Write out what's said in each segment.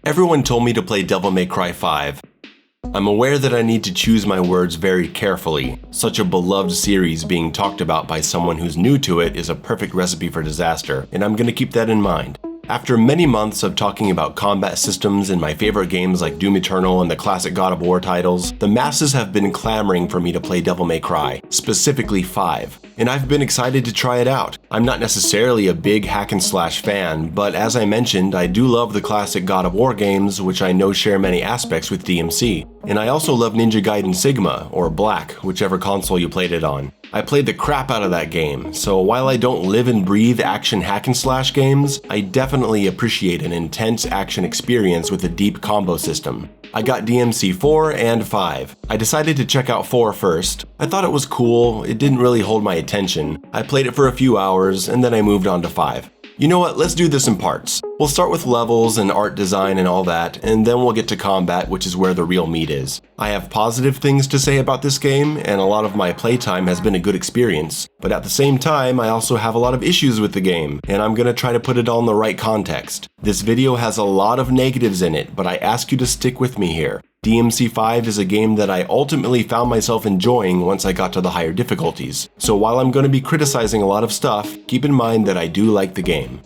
Everyone told me to play Devil May Cry 5. I'm aware that I need to choose my words very carefully. Such a beloved series being talked about by someone who's new to it is a perfect recipe for disaster, and I'm gonna keep that in mind. After many months of talking about combat systems in my favorite games like Doom Eternal and the classic God of War titles, the masses have been clamoring for me to play Devil May Cry, specifically 5, and I've been excited to try it out. I'm not necessarily a big hack and slash fan, but as I mentioned, I do love the classic God of War games, which I know share many aspects with DMC. And I also love Ninja Gaiden Sigma, or Black, whichever console you played it on. I played the crap out of that game, so while I don't live and breathe action hack and slash games, I definitely appreciate an intense action experience with a deep combo system. I got DMC 4 and 5. I decided to check out 4 first. I thought it was cool, it didn't really hold my attention. I played it for a few hours, and then I moved on to 5. You know what, let's do this in parts. We'll start with levels and art design and all that, and then we'll get to combat, which is where the real meat is. I have positive things to say about this game, and a lot of my playtime has been a good experience, but at the same time, I also have a lot of issues with the game, and I'm gonna try to put it all in the right context. This video has a lot of negatives in it, but I ask you to stick with me here. DMC 5 is a game that I ultimately found myself enjoying once I got to the higher difficulties. So while I'm going to be criticizing a lot of stuff, keep in mind that I do like the game.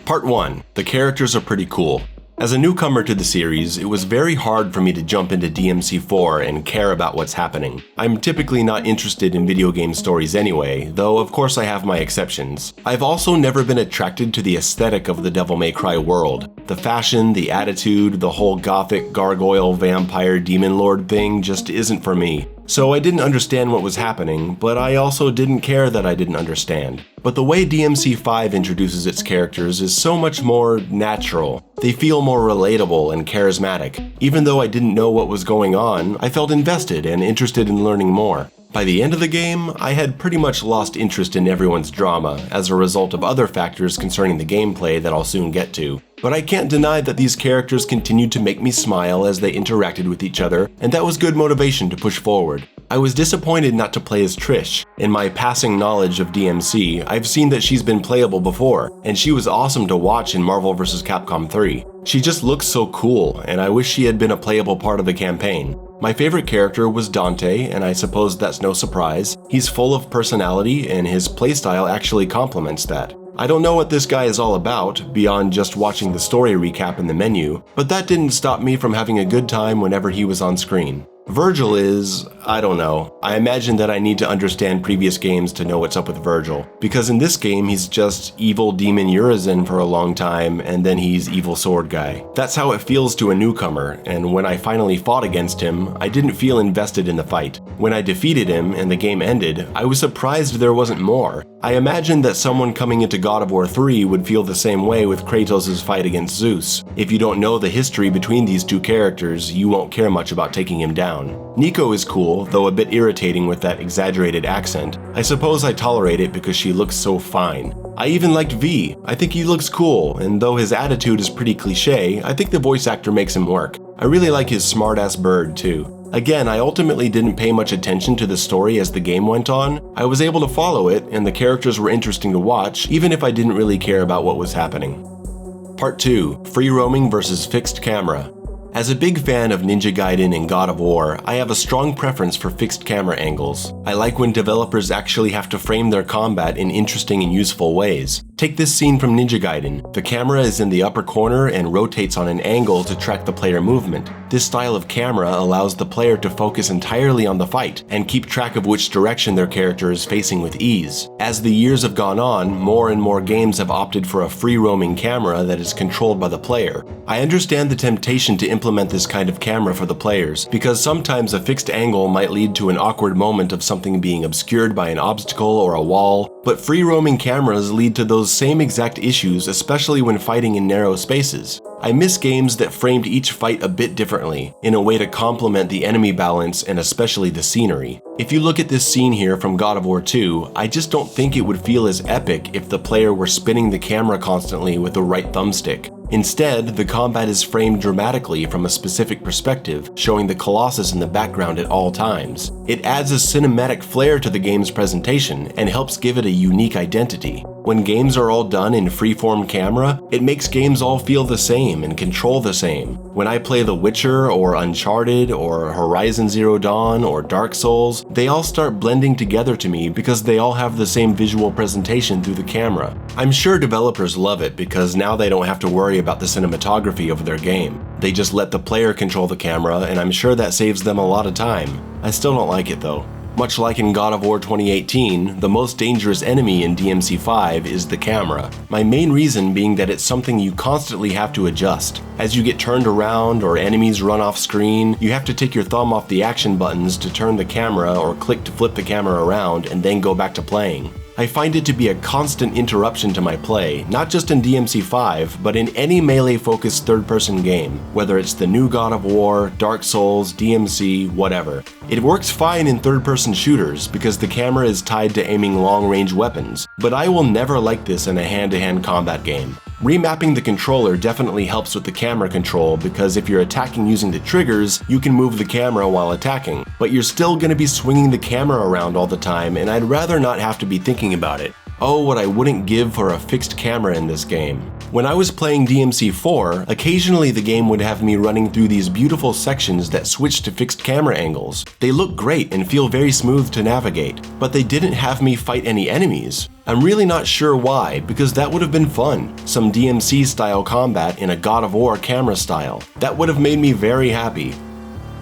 Part 1. The characters are pretty cool. As a newcomer to the series, it was very hard for me to jump into DMC 4 and care about what's happening. I'm typically not interested in video game stories anyway, though of course I have my exceptions. I've also never been attracted to the aesthetic of the Devil May Cry world. The fashion, the attitude, the whole gothic gargoyle vampire demon lord thing just isn't for me. So I didn't understand what was happening, but I also didn't care that I didn't understand. But the way DMC 5 introduces its characters is so much more natural. They feel more relatable and charismatic. Even though I didn't know what was going on, I felt invested and interested in learning more. By the end of the game, I had pretty much lost interest in everyone's drama as a result of other factors concerning the gameplay that I'll soon get to. But I can't deny that these characters continued to make me smile as they interacted with each other, and that was good motivation to push forward. I was disappointed not to play as Trish. In my passing knowledge of DMC, I've seen that she's been playable before, and she was awesome to watch in Marvel vs. Capcom 3. She just looks so cool, and I wish she had been a playable part of the campaign. My favorite character was Dante, and I suppose that's no surprise. He's full of personality, and his playstyle actually complements that. I don't know what this guy is all about, beyond just watching the story recap in the menu, but that didn't stop me from having a good time whenever he was on screen. Virgil is, I don't know, I imagine that I need to understand previous games to know what's up with Virgil, because in this game he's just evil demon Urizen for a long time, and then he's evil sword guy. That's how it feels to a newcomer, and when I finally fought against him, I didn't feel invested in the fight. When I defeated him and the game ended, I was surprised there wasn't more. I imagined that someone coming into God of War 3 would feel the same way with Kratos' fight against Zeus. If you don't know the history between these two characters, you won't care much about taking him down. Nico is cool, though a bit irritating with that exaggerated accent. I suppose I tolerate it because she looks so fine. I even liked V. I think he looks cool, and though his attitude is pretty cliche, I think the voice actor makes him work. I really like his smart-ass bird, too. Again, I ultimately didn't pay much attention to the story as the game went on. I was able to follow it, and the characters were interesting to watch, even if I didn't really care about what was happening. Part 2. Free roaming versus fixed camera. As a big fan of Ninja Gaiden and God of War, I have a strong preference for fixed camera angles. I like when developers actually have to frame their combat in interesting and useful ways. Take this scene from Ninja Gaiden. The camera is in the upper corner and rotates on an angle to track the player movement. This style of camera allows the player to focus entirely on the fight and keep track of which direction their character is facing with ease. As the years have gone on, more and more games have opted for a free-roaming camera that is controlled by the player. I understand the temptation to implement this kind of camera for the players, because sometimes a fixed angle might lead to an awkward moment of something being obscured by an obstacle or a wall, but free-roaming cameras lead to those same exact issues, especially when fighting in narrow spaces. I miss games that framed each fight a bit differently, in a way to complement the enemy balance and especially the scenery. If you look at this scene here from God of War 2, I just don't think it would feel as epic if the player were spinning the camera constantly with the right thumbstick. Instead, the combat is framed dramatically from a specific perspective, showing the Colossus in the background at all times. It adds a cinematic flair to the game's presentation and helps give it a unique identity. When games are all done in freeform camera, it makes games all feel the same and control the same. When I play The Witcher or Uncharted or Horizon Zero Dawn or Dark Souls, they all start blending together to me because they all have the same visual presentation through the camera. I'm sure developers love it because now they don't have to worry about the cinematography of their game. They just let the player control the camera, and I'm sure that saves them a lot of time. I still don't like it though. Much like in God of War 2018, the most dangerous enemy in DMC5 is the camera. My main reason being that it's something you constantly have to adjust. As you get turned around or enemies run off screen, you have to take your thumb off the action buttons to turn the camera or click to flip the camera around and then go back to playing. I find it to be a constant interruption to my play, not just in DMC5, but in any melee-focused third-person game, whether it's the new God of War, Dark Souls, DMC, whatever. It works fine in third-person shooters because the camera is tied to aiming long-range weapons, but I will never like this in a hand-to-hand combat game. Remapping the controller definitely helps with the camera control because if you're attacking using the triggers, you can move the camera while attacking, but you're still going to be swinging the camera around all the time, and I'd rather not have to be thinking about it. Oh, what I wouldn't give for a fixed camera in this game. When I was playing DMC4, occasionally the game would have me running through these beautiful sections that switch to fixed camera angles. They look great and feel very smooth to navigate, but they didn't have me fight any enemies. I'm really not sure why, because that would have been fun. Some DMC style combat in a God of War camera style. That would have made me very happy.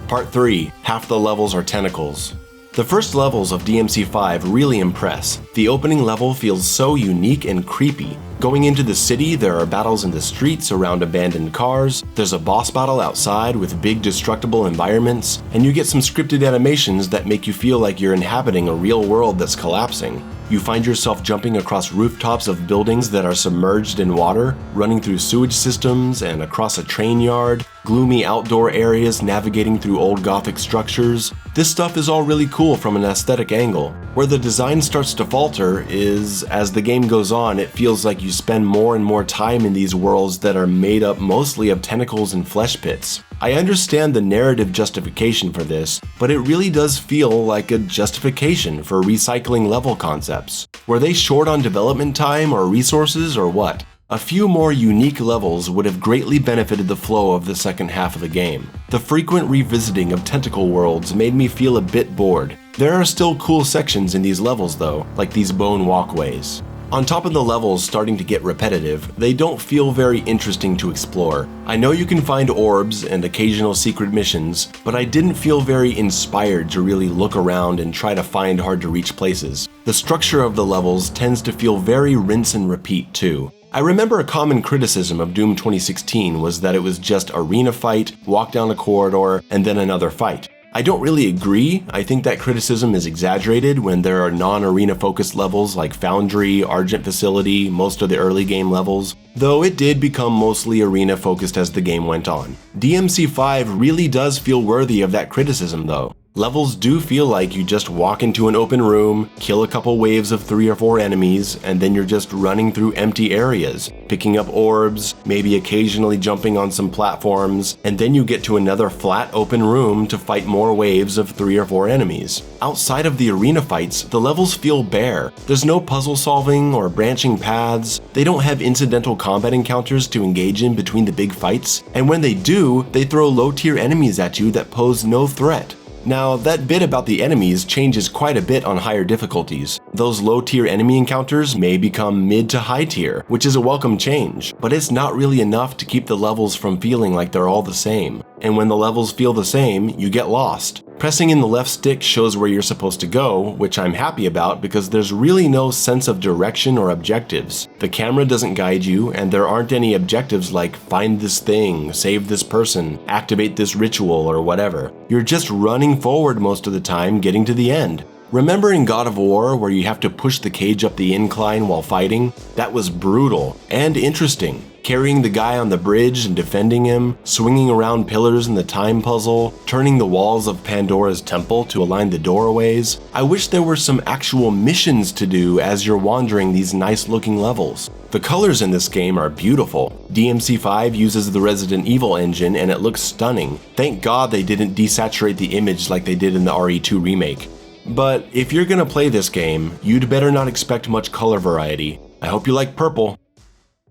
Part 3. Half the levels are tentacles. The first levels of DMC5 really impress. The opening level feels so unique and creepy. Going into the city, there are battles in the streets around abandoned cars, there's a boss battle outside with big destructible environments, and you get some scripted animations that make you feel like you're inhabiting a real world that's collapsing. You find yourself jumping across rooftops of buildings that are submerged in water, running through sewage systems and across a train yard, gloomy outdoor areas navigating through old Gothic structures. This stuff is all really cool from an aesthetic angle. Where the design starts to falter is, as the game goes on, it feels like you spend more and more time in these worlds that are made up mostly of tentacles and flesh pits. I understand the narrative justification for this, but it really does feel like a justification for recycling level concepts. Were they short on development time or resources or what? A few more unique levels would have greatly benefited the flow of the second half of the game. The frequent revisiting of tentacle worlds made me feel a bit bored. There are still cool sections in these levels though, like these bone walkways. On top of the levels starting to get repetitive, they don't feel very interesting to explore. I know you can find orbs and occasional secret missions, but I didn't feel very inspired to really look around and try to find hard to reach places. The structure of the levels tends to feel very rinse and repeat too. I remember a common criticism of Doom 2016 was that it was just arena fight, walk down a corridor, and then another fight. I don't really agree. I think that criticism is exaggerated when there are non-arena focused levels like Foundry, Argent Facility, most of the early game levels, though it did become mostly arena focused as the game went on. DMC5 really does feel worthy of that criticism though. Levels do feel like you just walk into an open room, kill a couple waves of 3 or 4 enemies, and then you're just running through empty areas, picking up orbs, maybe occasionally jumping on some platforms, and then you get to another flat open room to fight more waves of 3 or 4 enemies. Outside of the arena fights, the levels feel bare. There's no puzzle solving or branching paths, they don't have incidental combat encounters to engage in between the big fights, and when they do, they throw low-tier enemies at you that pose no threat. Now, that bit about the enemies changes quite a bit on higher difficulties. Those low-tier enemy encounters may become mid to high tier, which is a welcome change, but it's not really enough to keep the levels from feeling like they're all the same. And when the levels feel the same, you get lost. Pressing in the left stick shows where you're supposed to go, which I'm happy about because there's really no sense of direction or objectives. The camera doesn't guide you, and there aren't any objectives like find this thing, save this person, activate this ritual, or whatever. You're just running forward most of the time, getting to the end. Remember in God of War where you have to push the cage up the incline while fighting? That was brutal and interesting. Carrying the guy on the bridge and defending him, swinging around pillars in the time puzzle, turning the walls of Pandora's temple to align the doorways. I wish there were some actual missions to do as you're wandering these nice looking levels. The colors in this game are beautiful. DMC5 uses the Resident Evil engine and it looks stunning. Thank God they didn't desaturate the image like they did in the RE2 remake. But if you're gonna play this game, you'd better not expect much color variety. I hope you like purple.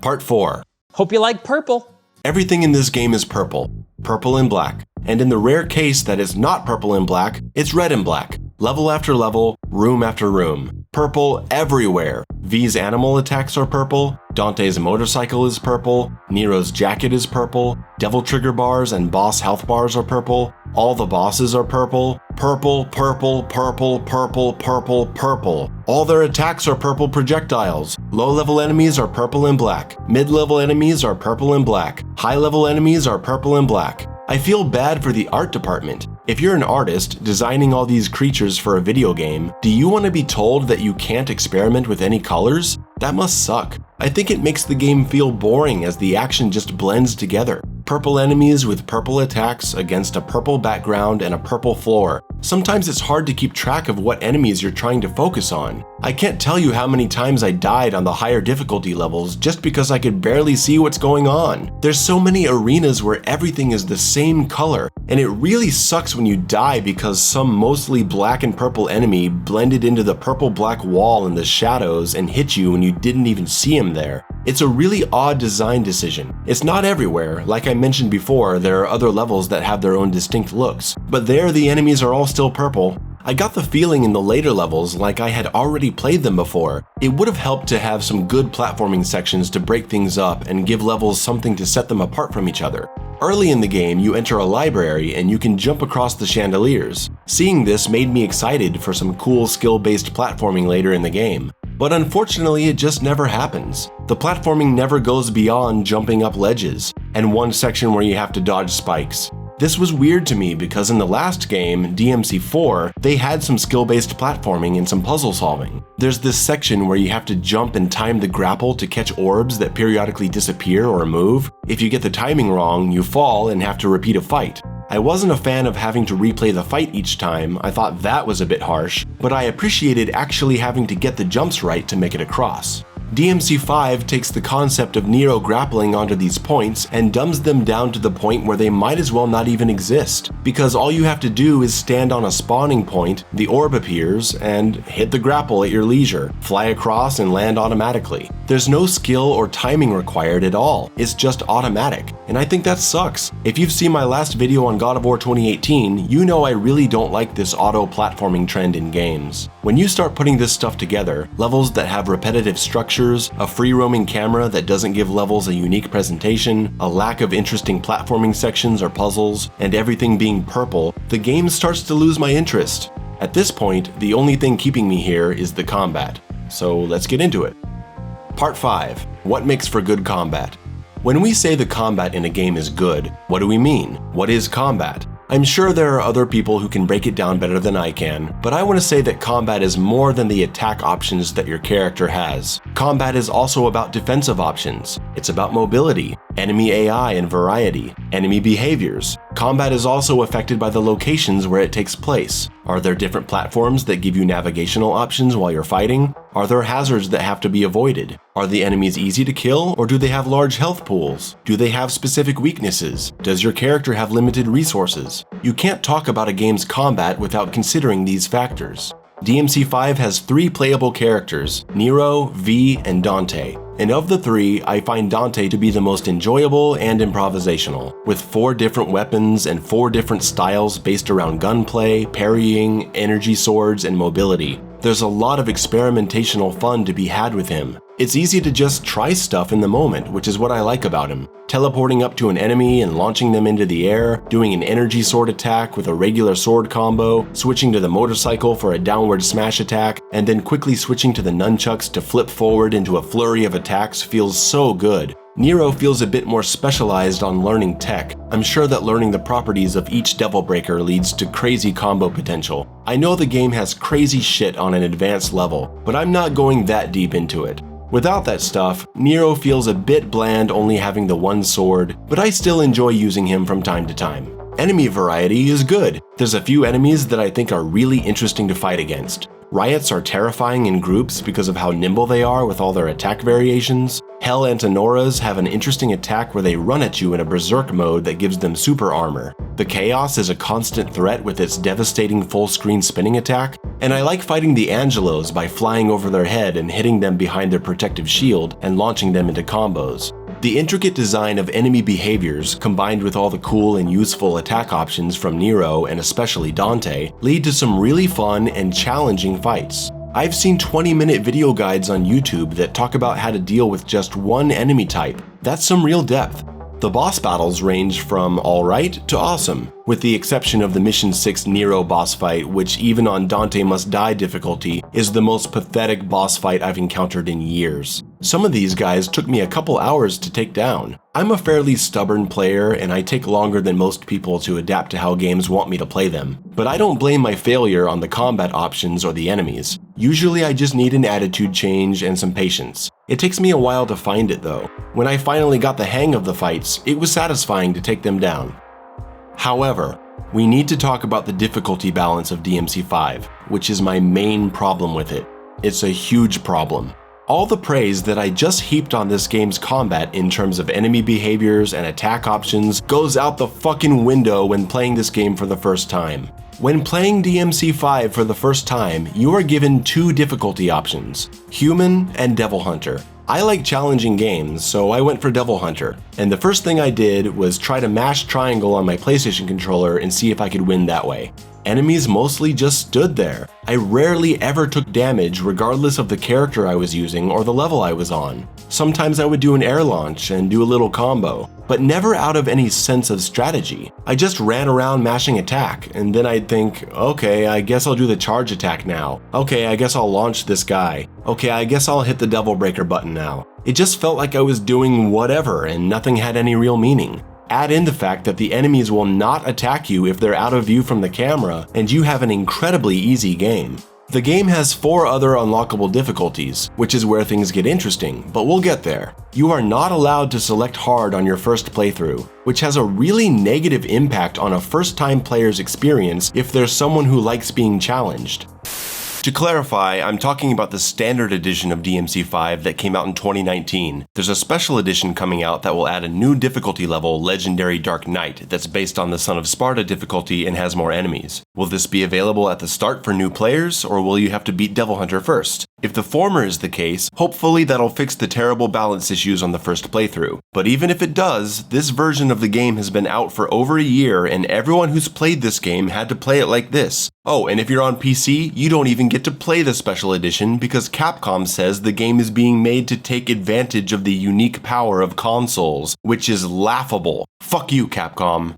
Part 4. Hope you like purple. Everything in this game is purple. Purple and black. And in the rare case that it's not purple and black, it's red and black. Level after level, room after room. Purple everywhere. V's animal attacks are purple. Dante's motorcycle is purple. Nero's jacket is purple. Devil trigger bars and boss health bars are purple. All the bosses are purple. Purple, purple, purple, purple, purple, purple. All their attacks are purple projectiles. Low-level enemies are purple and black. Mid-level enemies are purple and black. High-level enemies are purple and black. I feel bad for the art department. If you're an artist designing all these creatures for a video game, do you want to be told that you can't experiment with any colors? That must suck. I think it makes the game feel boring as the action just blends together. Purple enemies with purple attacks against a purple background and a purple floor. Sometimes it's hard to keep track of what enemies you're trying to focus on. I can't tell you how many times I died on the higher difficulty levels just because I could barely see what's going on. There's so many arenas where everything is the same color, and it really sucks when you die because some mostly black and purple enemy blended into the purple-black wall in the shadows and hit you when you didn't even see him there. It's a really odd design decision. It's not everywhere. Like I mentioned before, there are other levels that have their own distinct looks, but there the enemies are all still purple. I got the feeling in the later levels like I had already played them before. It would have helped to have some good platforming sections to break things up and give levels something to set them apart from each other. Early in the game, you enter a library and you can jump across the chandeliers. Seeing this made me excited for some cool skill-based platforming later in the game. But unfortunately, it just never happens. The platforming never goes beyond jumping up ledges, and one section where you have to dodge spikes. This was weird to me because in the last game, DMC4, they had some skill-based platforming and some puzzle solving. There's this section where you have to jump and time the grapple to catch orbs that periodically disappear or move. If you get the timing wrong, you fall and have to repeat a fight. I wasn't a fan of having to replay the fight each time. I thought that was a bit harsh, but I appreciated actually having to get the jumps right to make it across. DMC5 takes the concept of Nero grappling onto these points and dumbs them down to the point where they might as well not even exist, because all you have to do is stand on a spawning point, the orb appears, and hit the grapple at your leisure, fly across and land automatically. There's no skill or timing required at all, it's just automatic, and I think that sucks. If you've seen my last video on God of War 2018, you know I really don't like this auto-platforming trend in games. When you start putting this stuff together, levels that have repetitive structure, a free-roaming camera that doesn't give levels a unique presentation, a lack of interesting platforming sections or puzzles, and everything being purple, the game starts to lose my interest. At this point, the only thing keeping me here is the combat. So let's get into it. Part 5. What makes for good combat? When we say the combat in a game is good, what do we mean? What is combat? I'm sure there are other people who can break it down better than I can, but I want to say that combat is more than the attack options that your character has. Combat is also about defensive options. It's about mobility, enemy AI and variety, enemy behaviors. Combat is also affected by the locations where it takes place. Are there different platforms that give you navigational options while you're fighting? Are there hazards that have to be avoided? Are the enemies easy to kill, or do they have large health pools? Do they have specific weaknesses? Does your character have limited resources? You can't talk about a game's combat without considering these factors. DMC5 has 3 playable characters, Nero, V, and Dante. And of the 3, I find Dante to be the most enjoyable and improvisational, with 4 different weapons and 4 different styles based around gunplay, parrying, energy swords, and mobility. There's a lot of experimentational fun to be had with him. It's easy to just try stuff in the moment, which is what I like about him. Teleporting up to an enemy and launching them into the air, doing an energy sword attack with a regular sword combo, switching to the motorcycle for a downward smash attack, and then quickly switching to the nunchucks to flip forward into a flurry of attacks feels so good. Nero feels a bit more specialized on learning tech. I'm sure that learning the properties of each Devil Breaker leads to crazy combo potential. I know the game has crazy shit on an advanced level, but I'm not going that deep into it. Without that stuff, Nero feels a bit bland only having the one sword, but I still enjoy using him from time to time. Enemy variety is good. There's a few enemies that I think are really interesting to fight against. Riots are terrifying in groups because of how nimble they are with all their attack variations. Hell Antinoras have an interesting attack where they run at you in a berserk mode that gives them super armor. The Chaos is a constant threat with its devastating full-screen spinning attack. And I like fighting the Angelos by flying over their head and hitting them behind their protective shield and launching them into combos. The intricate design of enemy behaviors, combined with all the cool and useful attack options from Nero and especially Dante, lead to some really fun and challenging fights. I've seen 20-minute video guides on YouTube that talk about how to deal with just one enemy type. That's some real depth. The boss battles range from alright to awesome, with the exception of the Mission 6 Nero boss fight, which even on Dante Must Die difficulty is the most pathetic boss fight I've encountered in years. Some of these guys took me a couple hours to take down. I'm a fairly stubborn player and I take longer than most people to adapt to how games want me to play them, but I don't blame my failure on the combat options or the enemies. Usually I just need an attitude change and some patience. It takes me a while to find it though. When I finally got the hang of the fights, it was satisfying to take them down. However, we need to talk about the difficulty balance of DMC5, which is my main problem with it. It's a huge problem. All the praise that I just heaped on this game's combat in terms of enemy behaviors and attack options goes out the fucking window when playing this game for the first time. When playing DMC5 for the first time, you are given two difficulty options, Human and Devil Hunter. I like challenging games, so I went for Devil Hunter, and the first thing I did was try to mash triangle on my PlayStation controller and see if I could win that way. Enemies mostly just stood there. I rarely ever took damage regardless of the character I was using or the level I was on. Sometimes I would do an air launch and do a little combo, but never out of any sense of strategy. I just ran around mashing attack, and then I'd think, okay, I guess I'll do the charge attack now. Okay, I guess I'll launch this guy. Okay, I guess I'll hit the Devil Breaker button now. It just felt like I was doing whatever and nothing had any real meaning. Add in the fact that the enemies will not attack you if they're out of view from the camera, and you have an incredibly easy game. The game has 4 other unlockable difficulties, which is where things get interesting, but we'll get there. You are not allowed to select hard on your first playthrough, which has a really negative impact on a first-time player's experience if there's someone who likes being challenged. To clarify, I'm talking about the standard edition of DMC5 that came out in 2019. There's a special edition coming out that will add a new difficulty level, Legendary Dark Knight, that's based on the Son of Sparta difficulty and has more enemies. Will this be available at the start for new players, or will you have to beat Devil Hunter first? If the former is the case, hopefully that'll fix the terrible balance issues on the first playthrough. But even if it does, this version of the game has been out for over a year and everyone who's played this game had to play it like this. Oh, and if you're on PC, you don't even get to play the special edition because Capcom says the game is being made to take advantage of the unique power of consoles, which is laughable. Fuck you, Capcom.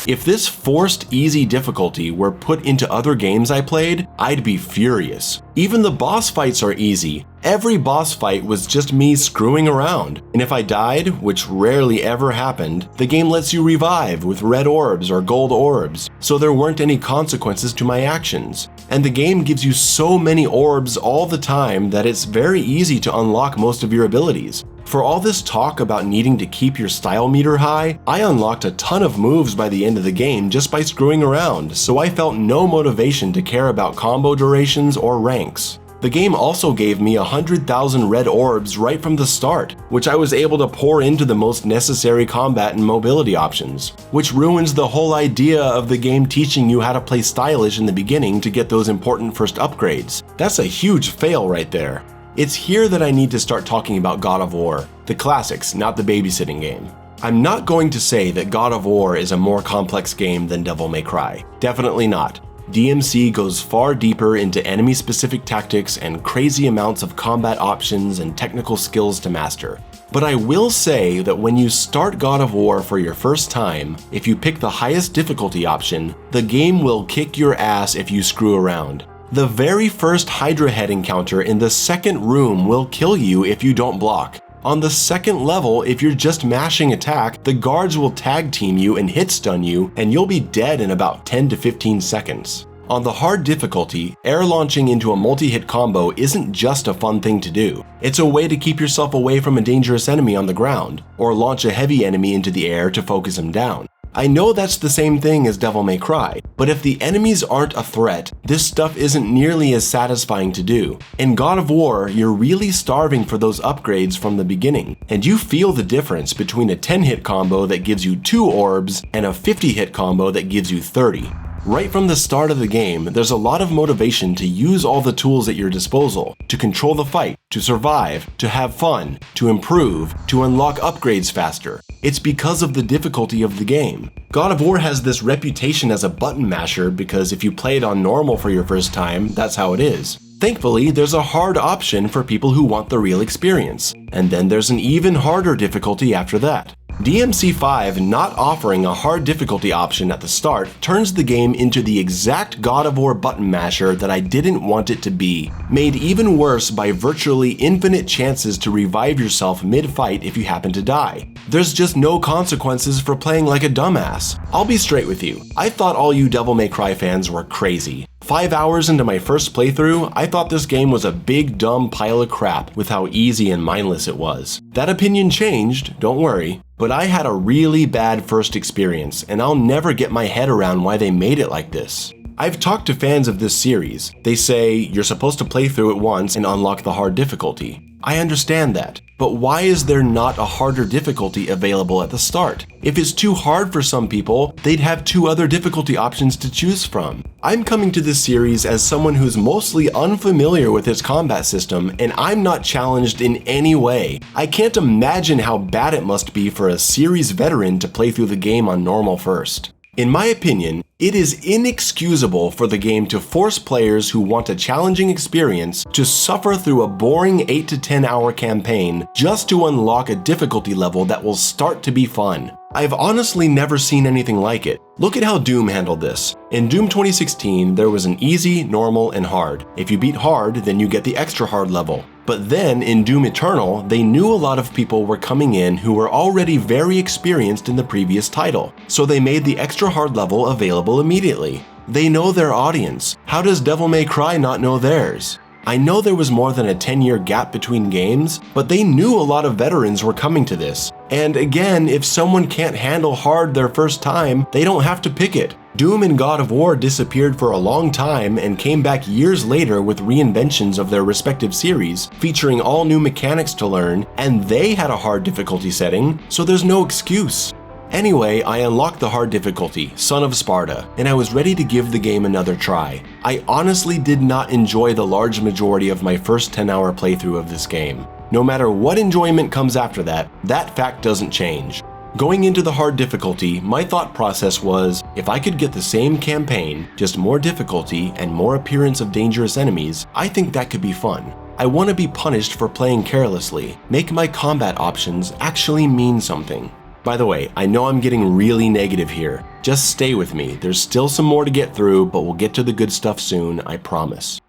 If this forced easy difficulty were put into other games I played, I'd be furious. Even the boss fights are easy. Every boss fight was just me screwing around. And if I died, which rarely ever happened, the game lets you revive with red orbs or gold orbs, so there weren't any consequences to my actions. And the game gives you so many orbs all the time that it's very easy to unlock most of your abilities. For all this talk about needing to keep your style meter high, I unlocked a ton of moves by the end of the game just by screwing around, so I felt no motivation to care about combo durations or ranks. The game also gave me 100,000 red orbs right from the start, which I was able to pour into the most necessary combat and mobility options, which ruins the whole idea of the game teaching you how to play stylish in the beginning to get those important first upgrades. That's a huge fail right there. It's here that I need to start talking about God of War, the classics, not the babysitting game. I'm not going to say that God of War is a more complex game than Devil May Cry. Definitely not. DMC goes far deeper into enemy-specific tactics and crazy amounts of combat options and technical skills to master. But I will say that when you start God of War for your first time, if you pick the highest difficulty option, the game will kick your ass if you screw around. The very first Hydra head encounter in the second room will kill you if you don't block. On the second level, if you're just mashing attack, the guards will tag team you and hit stun you, and you'll be dead in about 10 to 15 seconds. On the hard difficulty, air launching into a multi-hit combo isn't just a fun thing to do. It's a way to keep yourself away from a dangerous enemy on the ground, or launch a heavy enemy into the air to focus him down. I know that's the same thing as Devil May Cry, but if the enemies aren't a threat, this stuff isn't nearly as satisfying to do. In God of War, you're really starving for those upgrades from the beginning, and you feel the difference between a 10-hit combo that gives you 2 orbs and a 50-hit combo that gives you 30. Right from the start of the game, there's a lot of motivation to use all the tools at your disposal, to control the fight, to survive, to have fun, to improve, to unlock upgrades faster. It's because of the difficulty of the game. God of War has this reputation as a button masher because if you play it on normal for your first time, that's how it is. Thankfully, there's a hard option for people who want the real experience, and then there's an even harder difficulty after that. DMC5 not offering a hard difficulty option at the start turns the game into the exact God of War button masher that I didn't want it to be, made even worse by virtually infinite chances to revive yourself mid-fight if you happen to die. There's just no consequences for playing like a dumbass. I'll be straight with you, I thought all you Devil May Cry fans were crazy. 5 hours into my first playthrough, I thought this game was a big dumb pile of crap with how easy and mindless it was. That opinion changed, don't worry, but I had a really bad first experience and I'll never get my head around why they made it like this. I've talked to fans of this series. They say you're supposed to play through it once and unlock the hard difficulty. I understand that, but why is there not a harder difficulty available at the start? If it's too hard for some people, they'd have 2 other difficulty options to choose from. I'm coming to this series as someone who's mostly unfamiliar with its combat system, and I'm not challenged in any way. I can't imagine how bad it must be for a series veteran to play through the game on normal first. In my opinion, it is inexcusable for the game to force players who want a challenging experience to suffer through a boring 8 to 10 hour campaign just to unlock a difficulty level that will start to be fun. I've honestly never seen anything like it. Look at how Doom handled this. In Doom 2016, there was an easy, normal, and hard. If you beat hard, then you get the extra hard level. But then in Doom Eternal, they knew a lot of people were coming in who were already very experienced in the previous title, so they made the extra hard level available immediately. They know their audience. How does Devil May Cry not know theirs? I know there was more than a 10-year gap between games, but they knew a lot of veterans were coming to this. And again, if someone can't handle hard their first time, they don't have to pick it. Doom and God of War disappeared for a long time and came back years later with reinventions of their respective series, featuring all new mechanics to learn, and they had a hard difficulty setting, so there's no excuse. Anyway, I unlocked the hard difficulty, Son of Sparta, and I was ready to give the game another try. I honestly did not enjoy the large majority of my first 10-hour playthrough of this game. No matter what enjoyment comes after that, that fact doesn't change. Going into the hard difficulty, my thought process was, if I could get the same campaign, just more difficulty and more appearance of dangerous enemies, I think that could be fun. I want to be punished for playing carelessly, make my combat options actually mean something. By the way, I know I'm getting really negative here. Just stay with me, there's still some more to get through, but we'll get to the good stuff soon, I promise.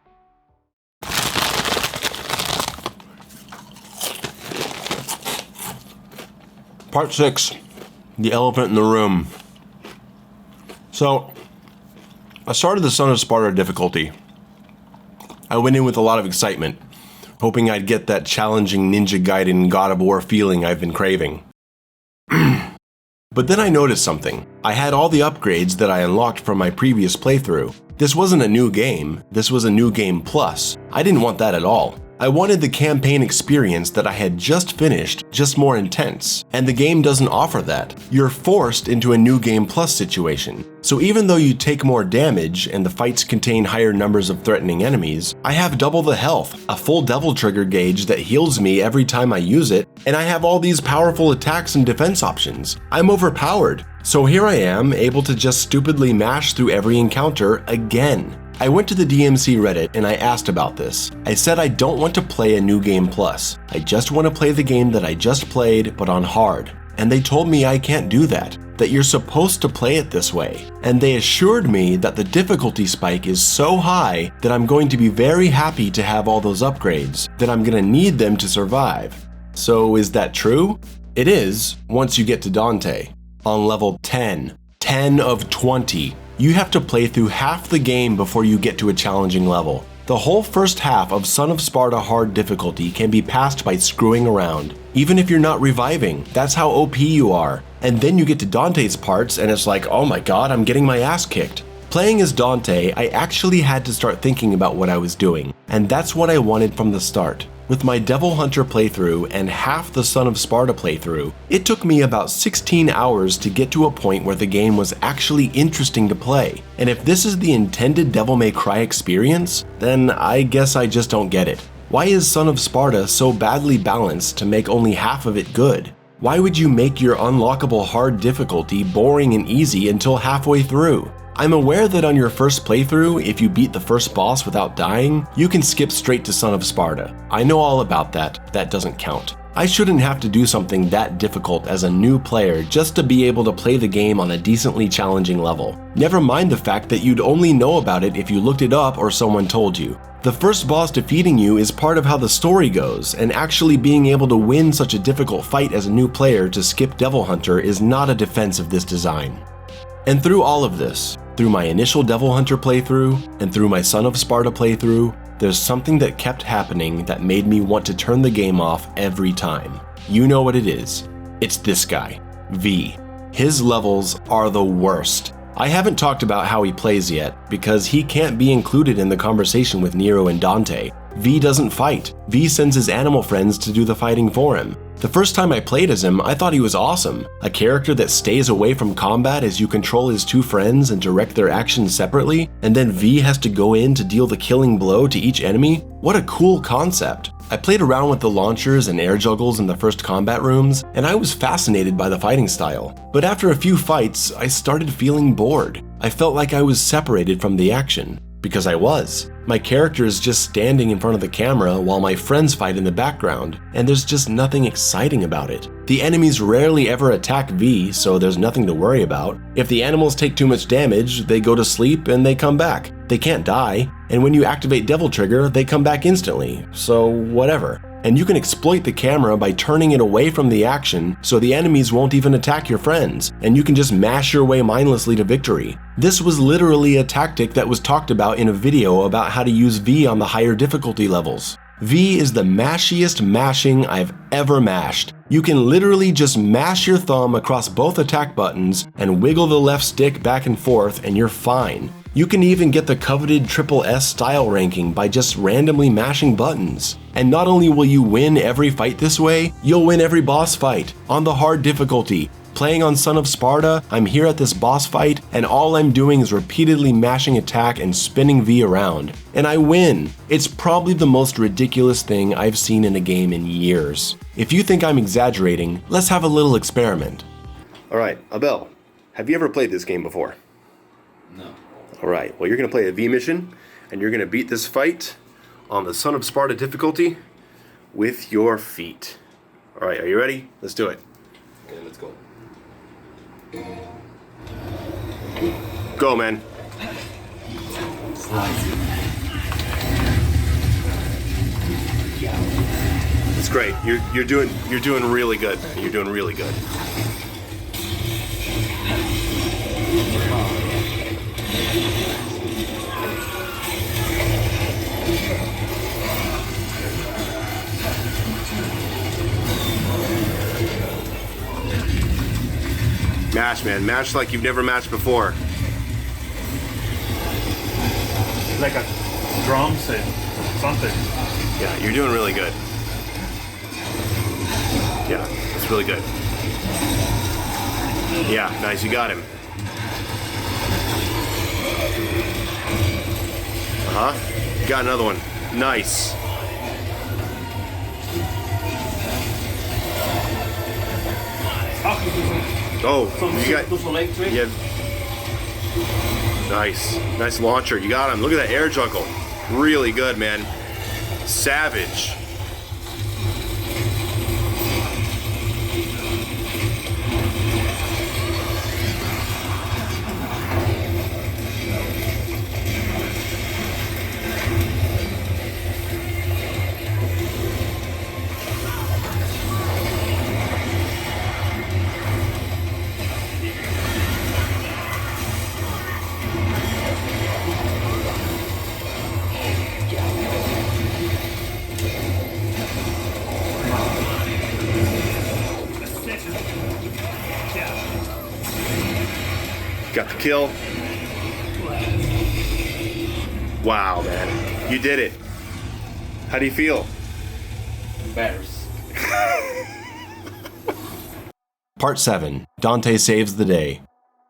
Part 6, the elephant in the room. So, I started the Son of Sparta difficulty. I went in with a lot of excitement, hoping I'd get that challenging Ninja Gaiden God of War feeling I've been craving. But then I noticed something. I had all the upgrades that I unlocked from my previous playthrough. This wasn't a new game, this was a new game plus. I didn't want that at all. I wanted the campaign experience that I had just finished, just more intense, and the game doesn't offer that. You're forced into a new game plus situation. So even though you take more damage and the fights contain higher numbers of threatening enemies, I have double the health, a full devil trigger gauge that heals me every time I use it, and I have all these powerful attacks and defense options. I'm overpowered. So here I am, able to just stupidly mash through every encounter again. I went to the DMC Reddit and I asked about this. I said I don't want to play a new game plus. I just want to play the game that I just played, but on hard. And they told me I can't do that you're supposed to play it this way. And they assured me that the difficulty spike is so high that I'm going to be very happy to have all those upgrades, that I'm going to need them to survive. So is that true? It is, once you get to Dante. On level 10. 10 of 20. You have to play through half the game before you get to a challenging level. The whole first half of Son of Sparta hard difficulty can be passed by screwing around. Even if you're not reviving, that's how OP you are. And then you get to Dante's parts and it's like, oh my god, I'm getting my ass kicked. Playing as Dante, I actually had to start thinking about what I was doing. And that's what I wanted from the start. With my Devil Hunter playthrough and half the Son of Sparta playthrough, it took me about 16 hours to get to a point where the game was actually interesting to play. And if this is the intended Devil May Cry experience, then I guess I just don't get it. Why is Son of Sparta so badly balanced to make only half of it good? Why would you make your unlockable hard difficulty boring and easy until halfway through? I'm aware that on your first playthrough, if you beat the first boss without dying, you can skip straight to Son of Sparta. I know all about that, that doesn't count. I shouldn't have to do something that difficult as a new player just to be able to play the game on a decently challenging level. Never mind the fact that you'd only know about it if you looked it up or someone told you. The first boss defeating you is part of how the story goes, and actually being able to win such a difficult fight as a new player to skip Devil Hunter is not a defense of this design. And through all of this, through my initial Devil Hunter playthrough, and through my Son of Sparta playthrough, there's something that kept happening that made me want to turn the game off every time. You know what it is. It's this guy, V. His levels are the worst. I haven't talked about how he plays yet, because he can't be included in the conversation with Nero and Dante. V doesn't fight. V sends his animal friends to do the fighting for him. The first time I played as him, I thought he was awesome. A character that stays away from combat as you control his two friends and direct their actions separately, and then V has to go in to deal the killing blow to each enemy? What a cool concept. I played around with the launchers and air juggles in the first combat rooms, and I was fascinated by the fighting style. But after a few fights, I started feeling bored. I felt like I was separated from the action. Because I was. My character is just standing in front of the camera while my friends fight in the background, and there's just nothing exciting about it. The enemies rarely ever attack V, so there's nothing to worry about. If the animals take too much damage, they go to sleep and they come back. They can't die, and when you activate Devil Trigger, they come back instantly, so whatever. And you can exploit the camera by turning it away from the action so the enemies won't even attack your friends, and you can just mash your way mindlessly to victory. This was literally a tactic that was talked about in a video about how to use V on the higher difficulty levels. V is the mashiest mashing I've ever mashed. You can literally just mash your thumb across both attack buttons and wiggle the left stick back and forth and you're fine. You can even get the coveted SSS style ranking by just randomly mashing buttons. And not only will you win every fight this way, you'll win every boss fight on the hard difficulty. Playing on Son of Sparta, I'm here at this boss fight, and all I'm doing is repeatedly mashing attack and spinning V around. And I win! It's probably the most ridiculous thing I've seen in a game in years. If you think I'm exaggerating, let's have a little experiment. Alright, Abel, have you ever played this game before? No. Alright, well you're going to play a V mission, and you're going to beat this fight on the Son of Sparta difficulty with your feet. Alright, are you ready? Let's do it. Okay, let's go. Go, man. That's great. You're doing really good. You're doing really good. Mash, man. Mash like you've never mashed before. Like a drum set, something. Yeah, you're doing really good. Yeah, it's really good. Yeah, nice. You got him. Uh-huh. Got another one. Nice. Oh, you got... Yeah. Nice. Nice launcher. You got him. Look at that air juggle. Really good, man. Savage. Got the kill. Wow, man. You did it. How do you feel? Bears. Part 7. Dante saves the day.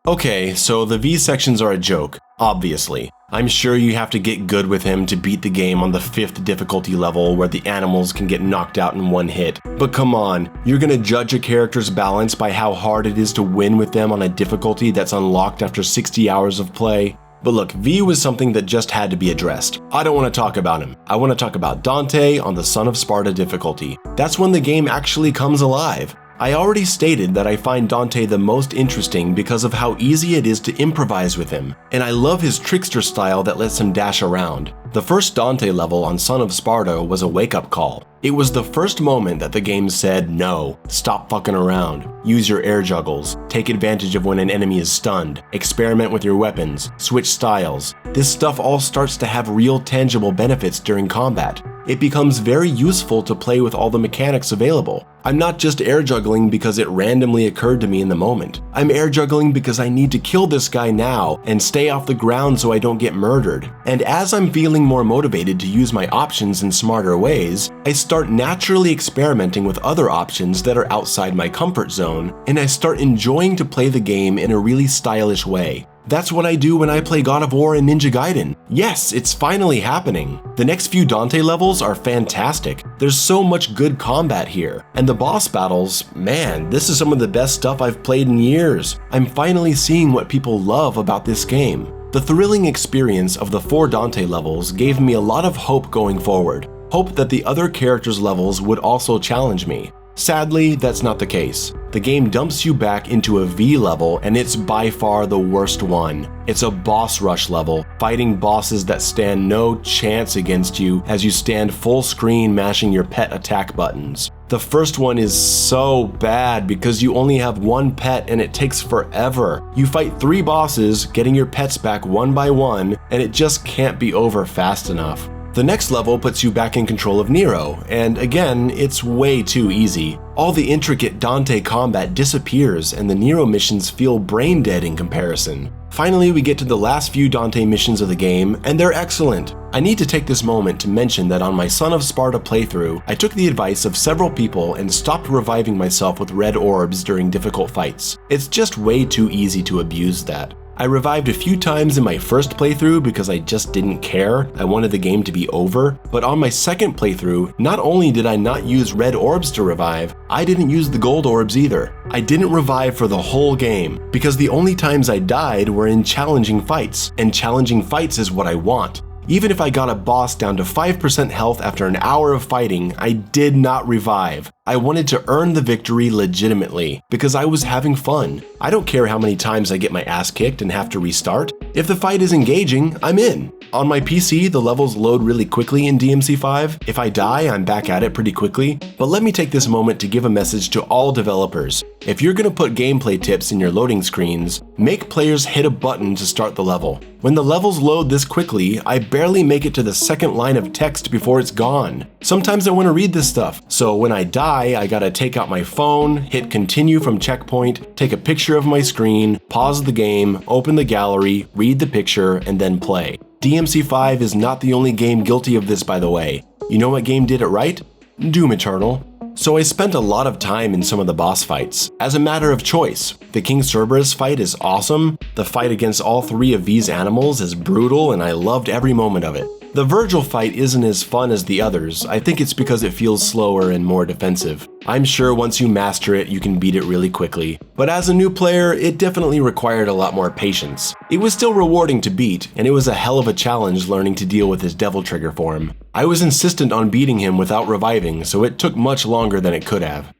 Okay, so the V sections are a joke, obviously. I'm sure you have to get good with him to beat the game on the 5th difficulty level where the animals can get knocked out in one hit. But come on, you're gonna judge a character's balance by how hard it is to win with them on a difficulty that's unlocked after 60 hours of play? But look, V was something that just had to be addressed. I don't want to talk about him. I want to talk about Dante on the Son of Sparta difficulty. That's when the game actually comes alive. I already stated that I find Dante the most interesting because of how easy it is to improvise with him, and I love his trickster style that lets him dash around. The first Dante level on Son of Sparta was a wake-up call. It was the first moment that the game said, no, stop fucking around, use your air juggles, take advantage of when an enemy is stunned, experiment with your weapons, switch styles. This stuff all starts to have real tangible benefits during combat. It becomes very useful to play with all the mechanics available. I'm not just air juggling because it randomly occurred to me in the moment. I'm air juggling because I need to kill this guy now and stay off the ground so I don't get murdered. And as I'm feeling more motivated to use my options in smarter ways, I start naturally experimenting with other options that are outside my comfort zone, and I start enjoying to play the game in a really stylish way. That's what I do when I play God of War and Ninja Gaiden. Yes, it's finally happening. The next few Dante levels are fantastic. There's so much good combat here. And the boss battles, man, this is some of the best stuff I've played in years. I'm finally seeing what people love about this game. The thrilling experience of the 4 Dante levels gave me a lot of hope going forward. Hope that the other characters' levels would also challenge me. Sadly, that's not the case. The game dumps you back into a V level, and it's by far the worst one. It's a boss rush level, fighting bosses that stand no chance against you as you stand full screen mashing your pet attack buttons. The first one is so bad because you only have one pet and it takes forever. You fight 3 bosses, getting your pets back one by one, and it just can't be over fast enough. The next level puts you back in control of Nero, and again, it's way too easy. All the intricate Dante combat disappears and the Nero missions feel brain dead in comparison. Finally, we get to the last few Dante missions of the game, and they're excellent. I need to take this moment to mention that on my Son of Sparta playthrough, I took the advice of several people and stopped reviving myself with red orbs during difficult fights. It's just way too easy to abuse that. I revived a few times in my first playthrough because I just didn't care. I wanted the game to be over. But on my second playthrough, not only did I not use red orbs to revive, I didn't use the gold orbs either. I didn't revive for the whole game because the only times I died were in challenging fights, and challenging fights is what I want. Even if I got a boss down to 5% health after an hour of fighting, I did not revive. I wanted to earn the victory legitimately, because I was having fun. I don't care how many times I get my ass kicked and have to restart. If the fight is engaging, I'm in. On my PC, the levels load really quickly in DMC5. If I die, I'm back at it pretty quickly. But let me take this moment to give a message to all developers. If you're gonna put gameplay tips in your loading screens, make players hit a button to start the level. When the levels load this quickly, I barely make it to the second line of text before it's gone. Sometimes I want to read this stuff, so when I die, I gotta take out my phone, hit continue from checkpoint, take a picture of my screen, pause the game, open the gallery, read the picture, and then play. DMC5 is not the only game guilty of this, by the way. You know what game did it right? Doom Eternal. So I spent a lot of time in some of the boss fights, as a matter of choice. The King Cerberus fight is awesome, the fight against all 3 of these animals is brutal, and I loved every moment of it. The Virgil fight isn't as fun as the others. I think it's because it feels slower and more defensive. I'm sure once you master it, you can beat it really quickly. But as a new player, it definitely required a lot more patience. It was still rewarding to beat, and it was a hell of a challenge learning to deal with his Devil Trigger form. I was insistent on beating him without reviving, so it took much longer than it could have.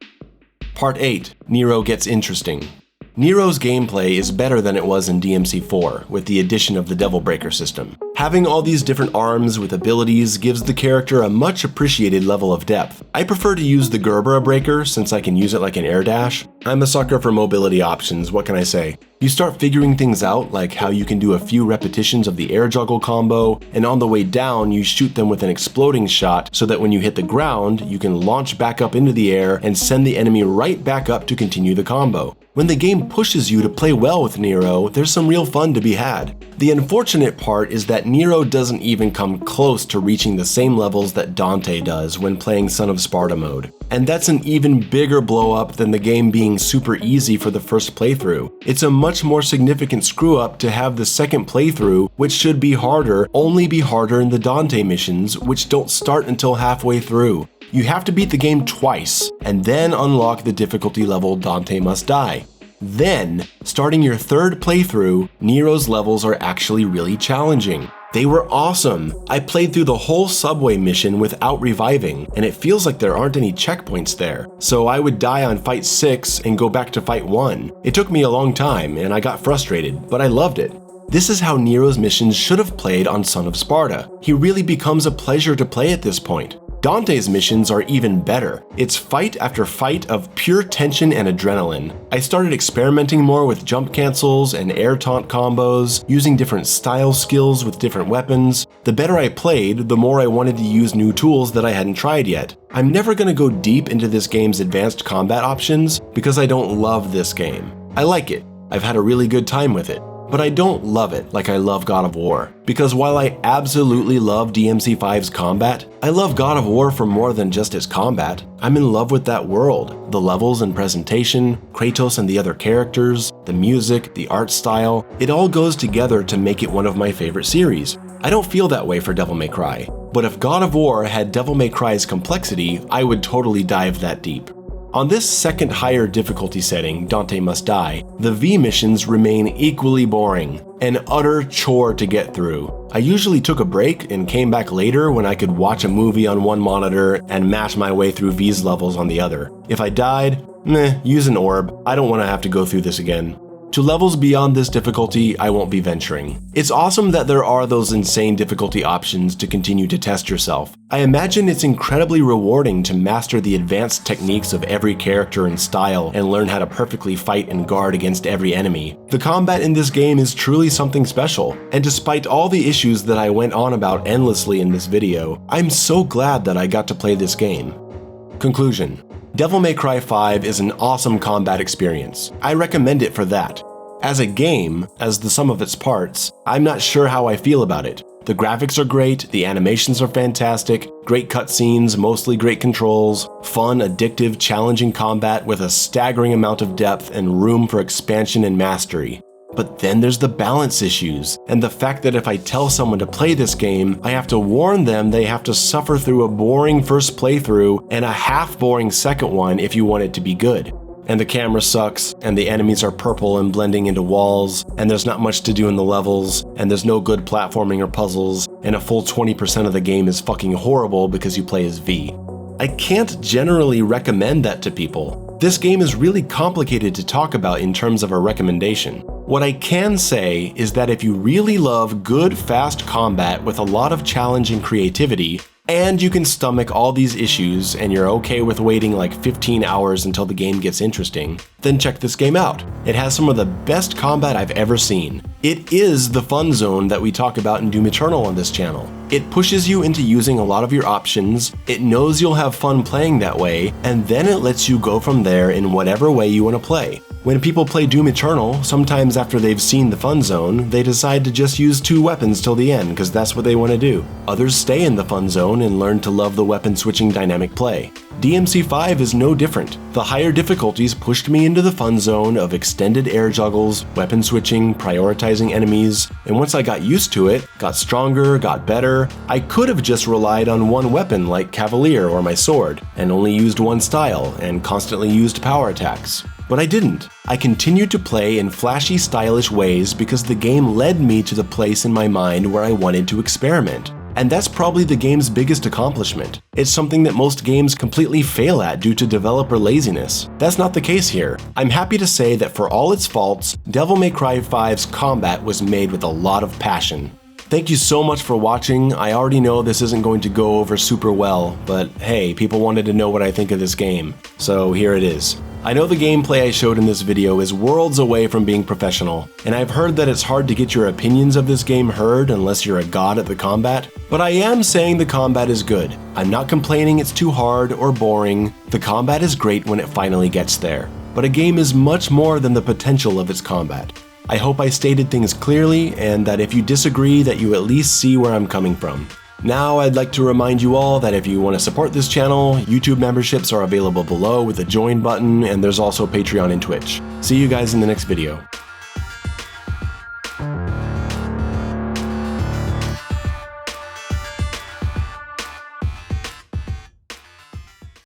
Part 8. Nero gets interesting. Nero's gameplay is better than it was in DMC4, with the addition of the Devil Breaker system. Having all these different arms with abilities gives the character a much appreciated level of depth. I prefer to use the Gerbera Breaker since I can use it like an air dash. I'm a sucker for mobility options, what can I say? You start figuring things out, like how you can do a few repetitions of the air juggle combo, and on the way down you shoot them with an exploding shot so that when you hit the ground, you can launch back up into the air and send the enemy right back up to continue the combo. When the game pushes you to play well with Nero, there's some real fun to be had. The unfortunate part is that Nero doesn't even come close to reaching the same levels that Dante does when playing Son of Sparta mode. And that's an even bigger blow up than the game being super easy for the first playthrough. It's a much more significant screw up to have the second playthrough, which should be harder, only be harder in the Dante missions, which don't start until halfway through. You have to beat the game twice, and then unlock the difficulty level Dante Must Die. Then, starting your third playthrough, Nero's levels are actually really challenging. They were awesome! I played through the whole subway mission without reviving, and it feels like there aren't any checkpoints there. So I would die on fight 6 and go back to fight 1. It took me a long time, and I got frustrated, but I loved it. This is how Nero's missions should have played on Son of Sparta. He really becomes a pleasure to play at this point. Dante's missions are even better. It's fight after fight of pure tension and adrenaline. I started experimenting more with jump cancels and air taunt combos, using different style skills with different weapons. The better I played, the more I wanted to use new tools that I hadn't tried yet. I'm never going to go deep into this game's advanced combat options because I don't love this game. I like it. I've had a really good time with it. But I don't love it like I love God of War. Because while I absolutely love DMC5's combat, I love God of War for more than just its combat. I'm in love with that world, the levels and presentation, Kratos and the other characters, the music, the art style. It all goes together to make it one of my favorite series. I don't feel that way for Devil May Cry. But if God of War had Devil May Cry's complexity, I would totally dive that deep. On this second higher difficulty setting, Dante Must Die, the V missions remain equally boring, an utter chore to get through. I usually took a break and came back later when I could watch a movie on one monitor and mash my way through V's levels on the other. If I died, use an orb. I don't want to have to go through this again. To levels beyond this difficulty, I won't be venturing. It's awesome that there are those insane difficulty options to continue to test yourself. I imagine it's incredibly rewarding to master the advanced techniques of every character and style and learn how to perfectly fight and guard against every enemy. The combat in this game is truly something special, and despite all the issues that I went on about endlessly in this video, I'm so glad that I got to play this game. Conclusion. Devil May Cry 5 is an awesome combat experience. I recommend it for that. As a game, as the sum of its parts, I'm not sure how I feel about it. The graphics are great, the animations are fantastic, great cutscenes, mostly great controls, fun, addictive, challenging combat with a staggering amount of depth and room for expansion and mastery. But then there's the balance issues, and the fact that if I tell someone to play this game, I have to warn them they have to suffer through a boring first playthrough and a half-boring second one if you want it to be good. And the camera sucks, and the enemies are purple and blending into walls, and there's not much to do in the levels, and there's no good platforming or puzzles, and a full 20% of the game is fucking horrible because you play as V. I can't generally recommend that to people. This game is really complicated to talk about in terms of a recommendation. What I can say is that if you really love good, fast combat with a lot of challenge and creativity, and you can stomach all these issues and you're okay with waiting like 15 hours until the game gets interesting, then check this game out. It has some of the best combat I've ever seen. It is the fun zone that we talk about in Doom Eternal on this channel. It pushes you into using a lot of your options, it knows you'll have fun playing that way, and then it lets you go from there in whatever way you want to play. When people play Doom Eternal, sometimes after they've seen the fun zone, they decide to just use 2 weapons till the end because that's what they want to do. Others stay in the fun zone and learn to love the weapon switching dynamic play. DMC5 is no different. The higher difficulties pushed me into the fun zone of extended air juggles, weapon switching, prioritizing enemies, and once I got used to it, got stronger, got better, I could have just relied on one weapon like Cavalier or my sword, and only used one style, and constantly used power attacks. But I didn't. I continued to play in flashy, stylish ways because the game led me to the place in my mind where I wanted to experiment. And that's probably the game's biggest accomplishment. It's something that most games completely fail at due to developer laziness. That's not the case here. I'm happy to say that for all its faults, Devil May Cry 5's combat was made with a lot of passion. Thank you so much for watching. I already know this isn't going to go over super well, but hey, people wanted to know what I think of this game, so here it is. I know the gameplay I showed in this video is worlds away from being professional, and I've heard that it's hard to get your opinions of this game heard unless you're a god at the combat, but I am saying the combat is good. I'm not complaining it's too hard or boring. The combat is great when it finally gets there, but a game is much more than the potential of its combat. I hope I stated things clearly, and that if you disagree that you at least see where I'm coming from. Now I'd like to remind you all that if you want to support this channel, YouTube memberships are available below with a join button, and there's also Patreon and Twitch. See you guys in the next video.